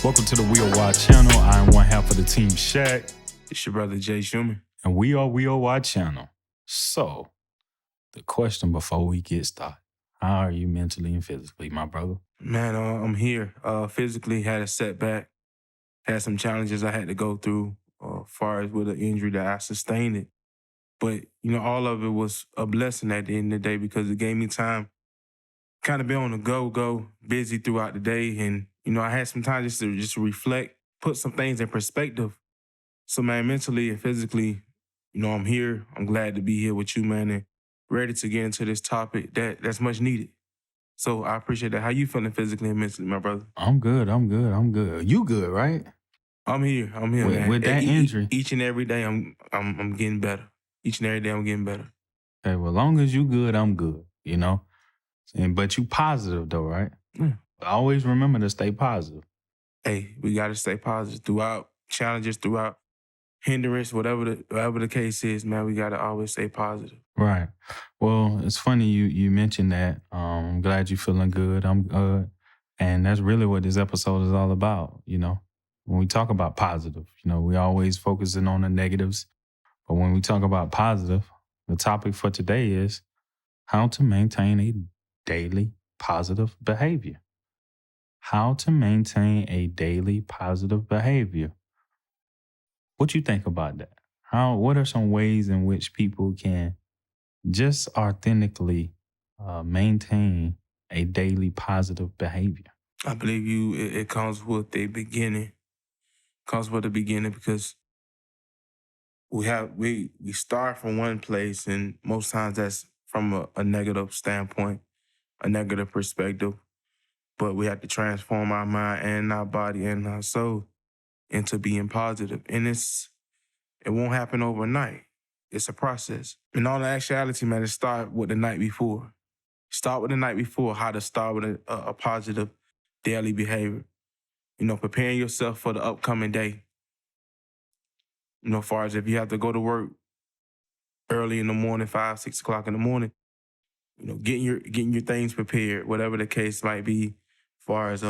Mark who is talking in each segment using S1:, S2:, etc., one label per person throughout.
S1: Welcome to the Wheel Wide channel. I am one half of the team SHAQ.
S2: It's your brother Jay Shuman.
S1: And we are Wheel Wide channel. So, the question before we get started. How are you mentally and physically, my brother?
S2: Man, I'm here. Physically had a setback. Had some challenges I had to go through as far as with an injury that I sustained it. But, all of it was a blessing at the end of the day because it gave me time kind of be on the go, busy throughout the day. And, I had some time just to reflect, put some things in perspective. So, man, mentally and physically, I'm here. I'm glad to be here with you, man, and ready to get into this topic that's much needed. So I appreciate that. How you feeling physically and mentally, my brother?
S1: I'm good. You good, right?
S2: I'm here, man.
S1: With that injury.
S2: Each and every day I'm getting better. Each and every day I'm getting better.
S1: Okay, well, as long as you good, I'm good, But you positive though, right?
S2: Yeah.
S1: Always remember to stay positive.
S2: Hey, we got to stay positive throughout challenges, throughout hindrance, whatever the case is, man. We got to always stay positive.
S1: Right. Well, it's funny you mentioned that. I'm glad you're feeling good. I'm good. And that's really what this episode is all about, When we talk about positive, we always focusing on the negatives. But when we talk about positive, the topic for today is how to maintain a daily positive behavior. How to maintain a daily positive behavior. What you think about that? What are some ways in which people can just authentically maintain a daily positive behavior?
S2: I believe it comes with the beginning. Comes with the beginning because we start from one place, and most times that's from a negative standpoint, a negative perspective. But we have to transform our mind and our body and our soul into being positive. And it won't happen overnight. It's a process. In all actuality, man, it start with the night before. Start with the night before, how to start with a positive daily behavior. Preparing yourself for the upcoming day. As far as if you have to go to work early in the morning, 5, 6 o'clock in the morning, getting your things prepared, whatever the case might be, as far as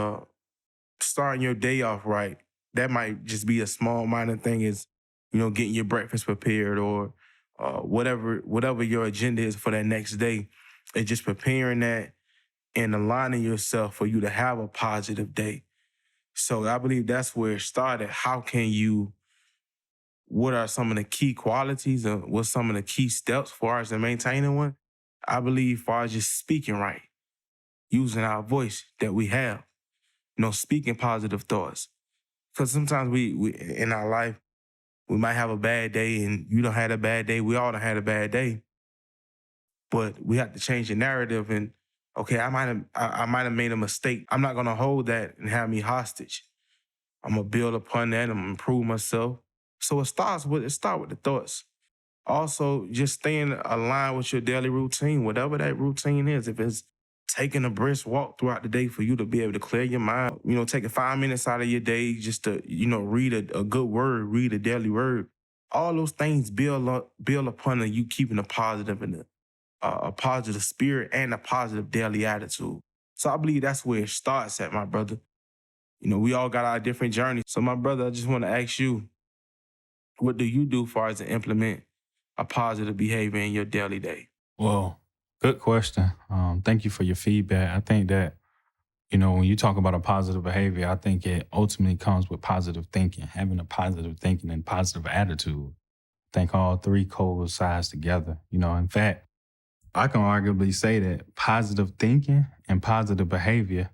S2: starting your day off right. That might just be a small minor thing is, getting your breakfast prepared or whatever your agenda is for that next day. It's just preparing that and aligning yourself for you to have a positive day. So I believe that's where it started. What are some of the key qualities and what's some of the key steps for us in maintaining one? I believe far as just speaking right, using our voice that we have, speaking positive thoughts. Because sometimes we in our life, we might have a bad day and you don't have a bad day. We all done had a bad day. But we have to change the narrative and, okay, I might have made a mistake. I'm not going to hold that and have me hostage. I'm going to build upon that. I'm going to improve myself. So it starts with the thoughts. Also, just staying aligned with your daily routine, whatever that routine is. If it's taking a brisk walk throughout the day for you to be able to clear your mind, taking 5 minutes out of your day just to, read a good word, read a daily word. All those things build upon you keeping a positive and a positive spirit and a positive daily attitude. So I believe that's where it starts at, my brother. We all got our different journeys. So my brother, I just want to ask you, what do you do as far as to implement a positive behavior in your daily day?
S1: Well, good question. Thank you for your feedback. I think that, when you talk about a positive behavior, I think it ultimately comes with positive thinking, having a positive thinking and positive attitude. I think all three coincide together. In fact, I can arguably say that positive thinking and positive behavior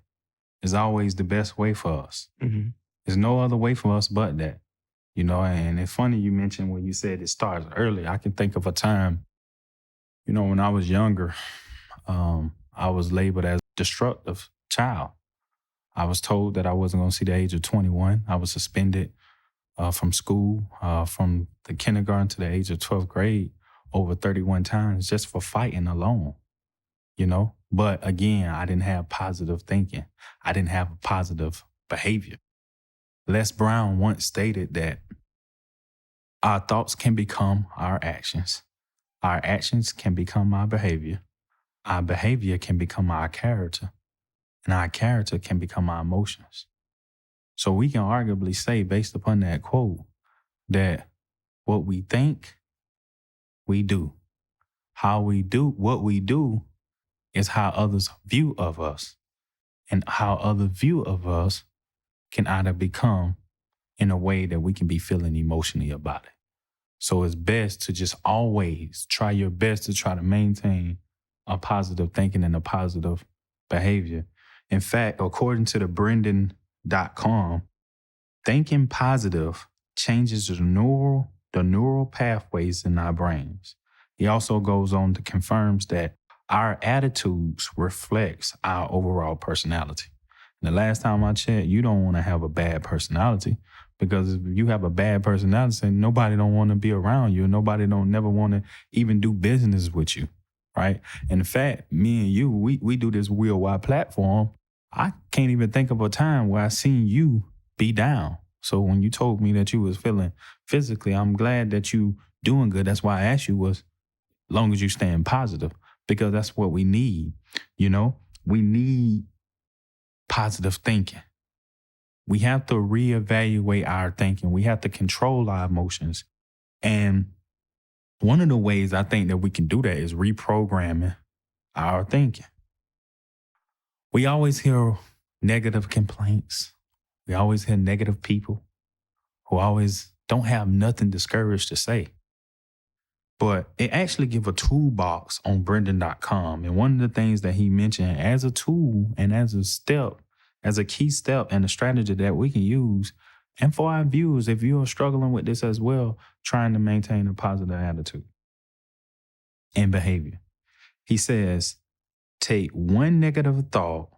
S1: is always the best way for us.
S2: Mm-hmm.
S1: There's no other way for us but that. And it's funny you mentioned when you said it starts early. I can think of a time, when I was younger, I was labeled as a destructive child. I was told that I wasn't going to see the age of 21. I was suspended from school, from the kindergarten to the age of 12th grade over 31 times just for fighting alone, But again, I didn't have positive thinking. I didn't have a positive behavior. Les Brown once stated that our thoughts can become our actions. Our actions can become our behavior. Our behavior can become our character. And our character can become our emotions. So we can arguably say, based upon that quote, that what we think, we do. How we do what we do is how others view of us. And how others view of us can either become in a way that we can be feeling emotionally about it. So it's best to just always try your best to try to maintain a positive thinking and a positive behavior. In fact, according to the Brendan.com, thinking positive changes the neural pathways in our brains. He also goes on to confirms that our attitudes reflects our overall personality. And the last time I checked, you don't want to have a bad personality, because if you have a bad personality, nobody don't want to be around you. Nobody don't never want to even do business with you, right? And in fact, me and you, we do this Real Wide platform. I can't even think of a time where I seen you be down. So when you told me that you was feeling physically, I'm glad that you doing good. That's why I asked you was, long as you staying positive, because that's what we need. You know, we need positive thinking. We have to reevaluate our thinking. We have to control our emotions. And one of the ways I think that we can do that is reprogramming our thinking. We always hear negative complaints. We always hear negative people who always don't have nothing discouraged to say. But it actually give a toolbox on Brendan.com. And one of the things that he mentioned as a tool and as a step, as a key step and a strategy that we can use, and for our viewers, if you're struggling with this as well, trying to maintain a positive attitude and behavior. He says, take one negative thought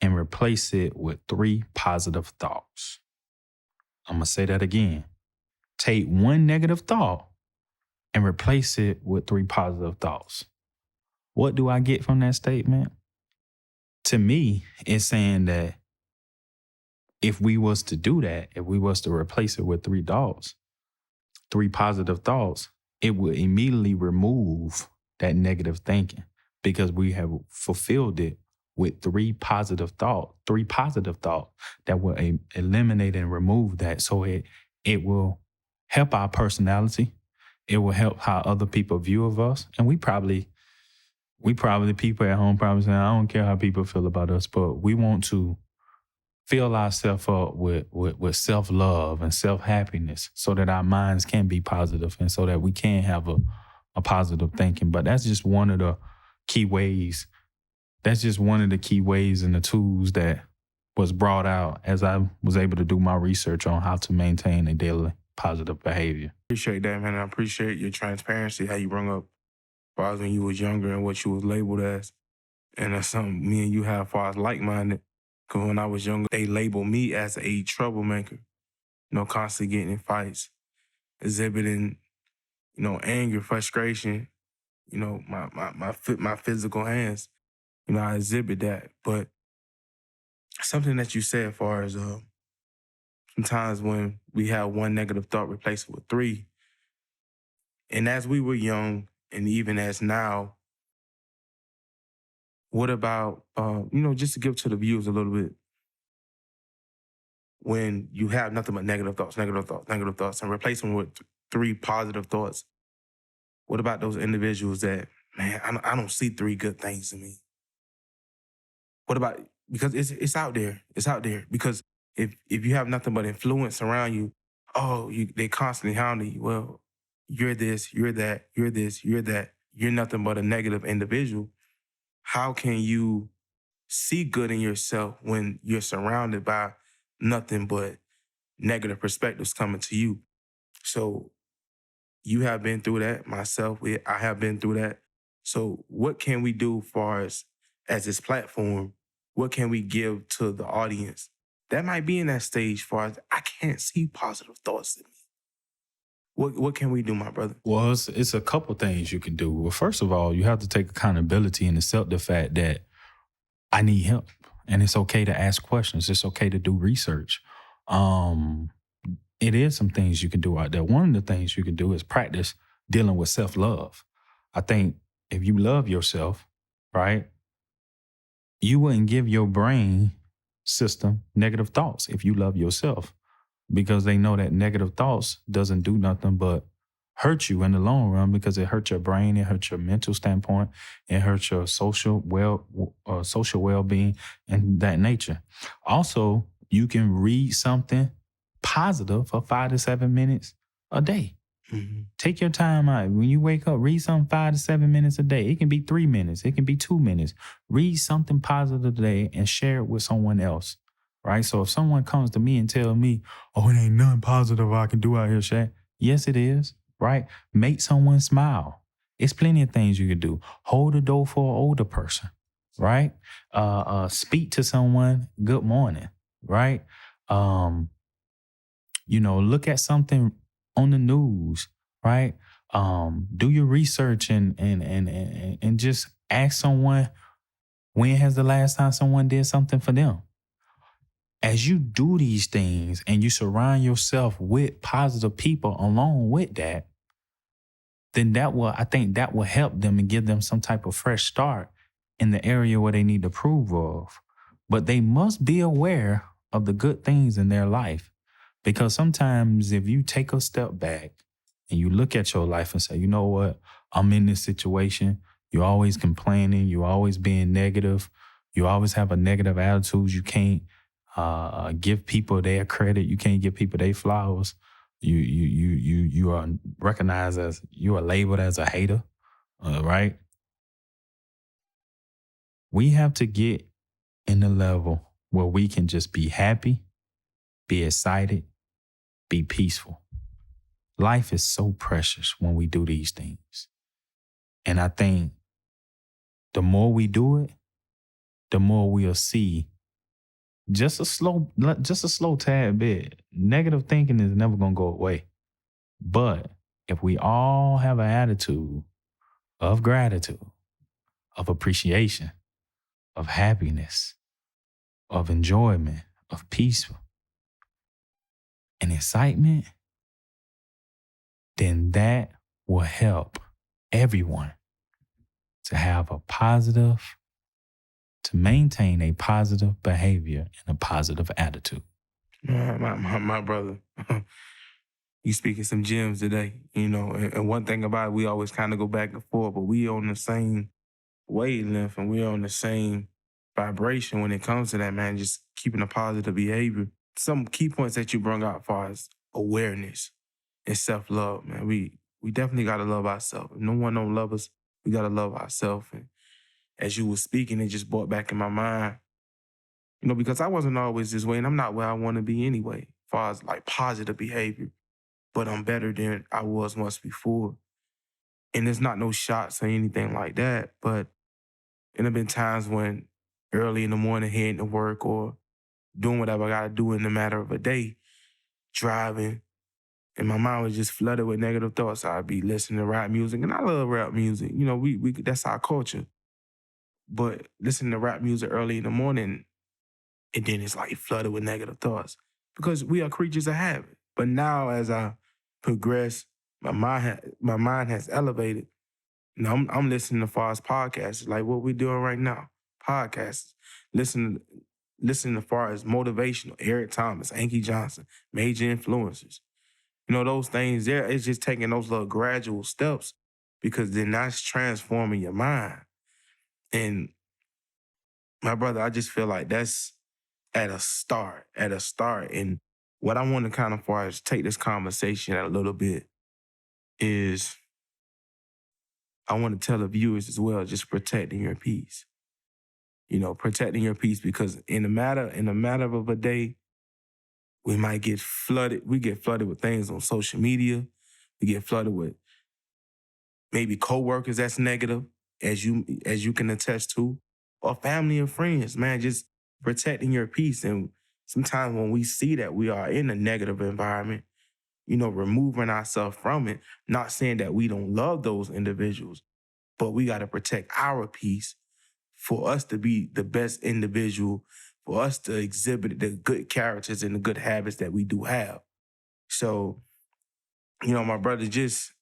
S1: and replace it with 3 positive thoughts. I'm going to say that again. Take one negative thought and replace it with 3 positive thoughts. What do I get from that statement? To me, it's saying that if we was to do that, if we was to replace it with 3 thoughts, 3 positive thoughts, it would immediately remove that negative thinking, because we have fulfilled it with 3 positive thoughts that will eliminate and remove that. So it will help our personality. It will help how other people view of us. And we probably people at home probably saying, I don't care how people feel about us, but we want to fill ourselves up with self-love and self-happiness so that our minds can be positive and so that we can have a positive thinking. But that's just one of the key ways. That's just one of the key ways and the tools that was brought out as I was able to do my research on how to maintain a daily positive behavior.
S2: Appreciate that, man. I appreciate your transparency, how you bring up as far as when you was younger and what you was labeled as. And that's something me and you have as far as like-minded. Because when I was younger, they labeled me as a troublemaker, constantly getting in fights, exhibiting, anger, frustration, my physical hands. I exhibit that. But something that you said as far as sometimes when we have one negative thought, replace it with 3. And as we were young, and even as now, what about, just to give to the viewers a little bit, when you have nothing but negative thoughts, and replace them with 3 positive thoughts, what about those individuals that, man, I don't see 3 good things in me? What about, because it's out there. It's out there. Because if you have nothing but influence around you, they constantly hounding you. Well, you're this, you're that, you're this, you're that. You're nothing but a negative individual. How can you see good in yourself when you're surrounded by nothing but negative perspectives coming to you? So you have been through that. Myself, I have been through that. So what can we do as this platform? What can we give to the audience that might be in that stage far as I can't see positive thoughts in me? What can we do, my brother?
S1: Well, it's a couple things you can do. Well, first of all, you have to take accountability and accept the fact that I need help. And it's okay to ask questions. It's okay to do research. It is some things you can do out there. One of the things you can do is practice dealing with self-love. I think if you love yourself, right, you wouldn't give your brain system negative thoughts if you love yourself, because they know that negative thoughts doesn't do nothing but hurt you in the long run, because it hurts your brain, it hurts your mental standpoint, it hurts your social well-being and that nature. Also, you can read something positive for 5 to 7 minutes a day.
S2: Mm-hmm.
S1: Take your time out. When you wake up, read something 5 to 7 minutes a day. It can be 3 minutes. It can be 2 minutes. Read something positive today and share it with someone else, right? So if someone comes to me and tell me, oh, it ain't nothing positive I can do out here, Shaq. Yes, it is, right? Make someone smile. It's plenty of things you can do. Hold the door for an older person, right? Speak to someone, good morning, right? Look at something on the news, right? Do your research and just ask someone, when has the last time someone did something for them? As you do these things and you surround yourself with positive people along with that, then I think that will help them and give them some type of fresh start in the area where they need to prove of. But they must be aware of the good things in their life. Because sometimes if you take a step back and you look at your life and say, you know what, I'm in this situation, you're always complaining, you're always being negative, you always have a negative attitude, you can't give people their credit, you can't give people their flowers, you are recognized as, you are labeled as a hater, right? We have to get in the level where we can just be happy, be excited, be peaceful. Life is so precious when we do these things. And I think the more we do it, the more we'll see just a slow tad bit. Negative thinking is never going to go away. But if we all have an attitude of gratitude, of appreciation, of happiness, of enjoyment, of peace, and excitement, then that will help everyone to maintain a positive behavior and a positive attitude.
S2: My brother, you speaking some gems today, and one thing about it, we always kind of go back and forth, but we on the same wavelength and we're on the same vibration when it comes to that, man, just keeping a positive behavior. Some key points that you brought out as far as awareness and self-love, man. We definitely got to love ourselves. If no one don't love us, we got to love ourselves. And as you were speaking, it just brought back in my mind, because I wasn't always this way and I'm not where I want to be anyway, as far as like positive behavior, but I'm better than I was once before. And there's not no shots or anything like that, but there have been times when early in the morning heading to work or doing whatever I got to do in the matter of a day, driving, and my mind was just flooded with negative thoughts. I'd be listening to rap music, and I love rap music. We that's our culture. But listening to rap music early in the morning, and then it's like flooded with negative thoughts because we are creatures of habit. But now as I progress, my mind has elevated. I'm listening to far as podcasts, like what we're doing right now, podcasts. Listening to far as motivational, Eric Thomas, Anki Johnson, major influencers. Those things there, it's just taking those little gradual steps because then that's transforming your mind. And my brother, I just feel like that's at a start. And what I want to kind of far as take this conversation a little bit is I want to tell the viewers as well, just protecting your peace. Protecting your peace because in a matter of a day, we might get flooded. We get flooded with things on social media. We get flooded with maybe coworkers that's negative, as you can attest to, or family and friends, man, just protecting your peace. And sometimes when we see that we are in a negative environment, removing ourselves from it, not saying that we don't love those individuals, but we got to protect our peace for us to be the best individual, for us to exhibit the good characters and the good habits that we do have. So, my brother, just,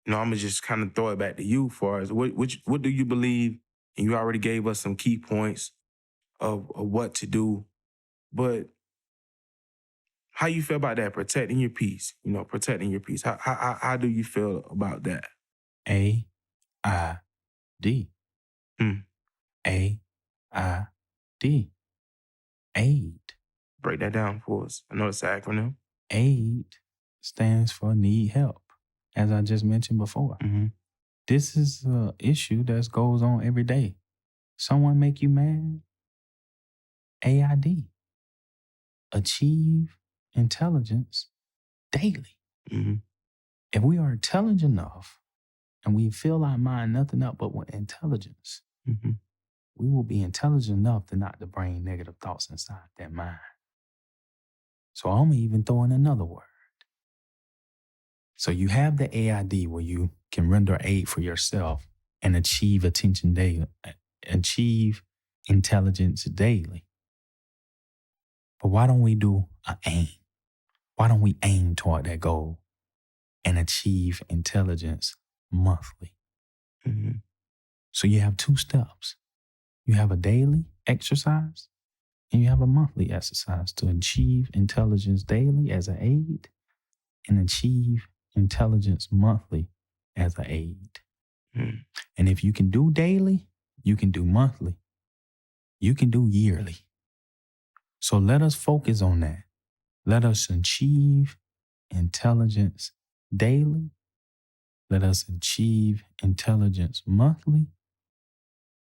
S2: I'm going to just kind of throw it back to you for us. What do you believe? And you already gave us some key points of what to do But how you feel about that? Protecting your peace, protecting your peace. How do you feel about that?
S1: AID.
S2: Hmm.
S1: AID. AID.
S2: Break that down for us. I know it's an acronym.
S1: AID stands for need help, as I just mentioned before.
S2: Mm-hmm.
S1: This is an issue that goes on every day. Someone make you mad? AID. Achieve intelligence daily.
S2: Mm-hmm.
S1: If we are intelligent enough and we fill our mind nothing up but with intelligence,
S2: Mm-hmm.
S1: we will be intelligent enough to not to bring negative thoughts inside that mind. So I'm even throwing another word. So you have the AID where you can render aid for yourself and achieve intelligence daily. But why don't we do an aim? Why don't we aim toward that goal and achieve intelligence monthly?
S2: Mm-hmm.
S1: So you have two steps. You have a daily exercise and you have a monthly exercise to achieve intelligence daily as an aid and achieve intelligence monthly as an aid.
S2: Mm-hmm.
S1: And if you can do daily, you can do monthly, you can do yearly. So let us focus on that. Let us achieve intelligence daily. Let us achieve intelligence monthly.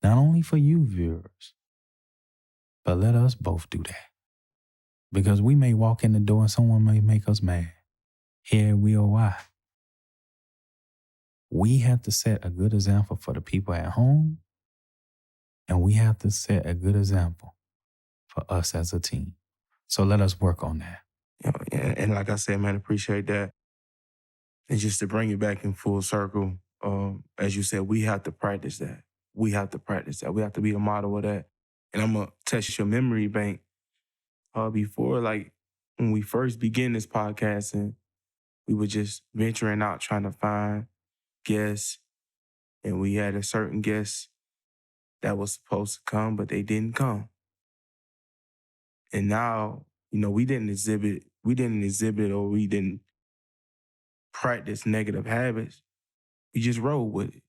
S1: Not only for you viewers, but let us both do that. Because we may walk in the door and someone may make us mad. Here we are why. We have to set a good example for the people at home, and we have to set a good example for us as a team. So let us work on that.
S2: And like I said, man, appreciate that. And just to bring it back in full circle, as you said, we have to practice that. We have to practice that. We have to be the model of that. And I'm going to test your memory bank. Before, like, when we first began this podcast and we were just venturing out trying to find guests, and we had a certain guest that was supposed to come, but they didn't come. And now, we didn't exhibit or we didn't practice negative habits. We just rolled with it.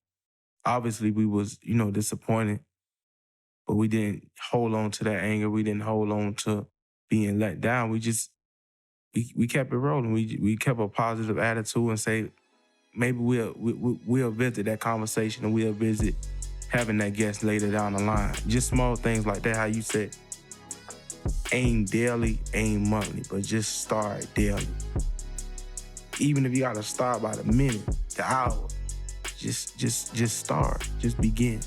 S2: Obviously, we was, disappointed, but we didn't hold on to that anger. We didn't hold on to being let down. We kept it rolling. We kept a positive attitude and say, maybe we'll visit that conversation and we'll visit having that guest later down the line. Just small things like that, how you said, aim daily, aim monthly, but just start daily. Even if you gotta start by the minute, the hour, just start, just begin.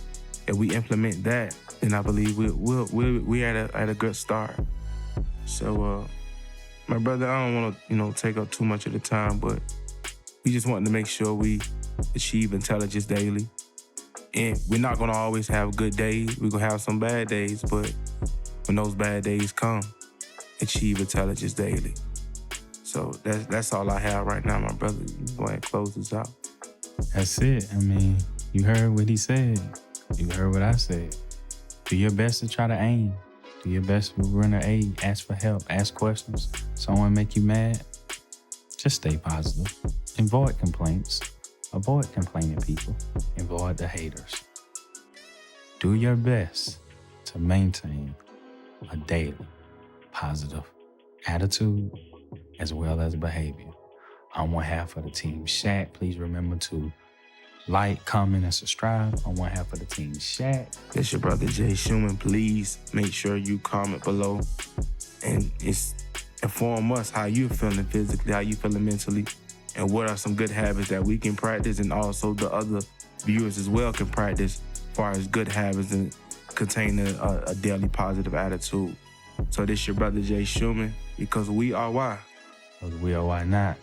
S2: If we implement that, then I believe we're at a good start. So, my brother, I don't want to, take up too much of the time, but we just want to make sure we achieve intelligence daily. And we're not gonna always have good days. We're gonna have some bad days, but when those bad days come, achieve intelligence daily. So that's all I have right now, my brother. You go ahead and close this out.
S1: That's it. I mean, you heard what he said. You heard what I said. Do your best to try to aim. Do your best to run an aid. Ask for help. Ask questions. Someone make you mad, just stay positive. Avoid complaints. Avoid complaining people. Avoid the haters. Do your best to maintain a daily positive attitude as well as behavior. On one half of the team SHAQ, please remember to like, comment, and subscribe. On one half of the team SHAQ.
S2: It's your brother Jay Shuman. Please make sure you comment below and inform us how you're feeling physically, how you feeling mentally, and what are some good habits that we can practice, and also the other viewers as well can practice as far as good habits and containing a daily positive attitude. So this your brother Jay Shuman, because we are why.
S1: Because we are why not.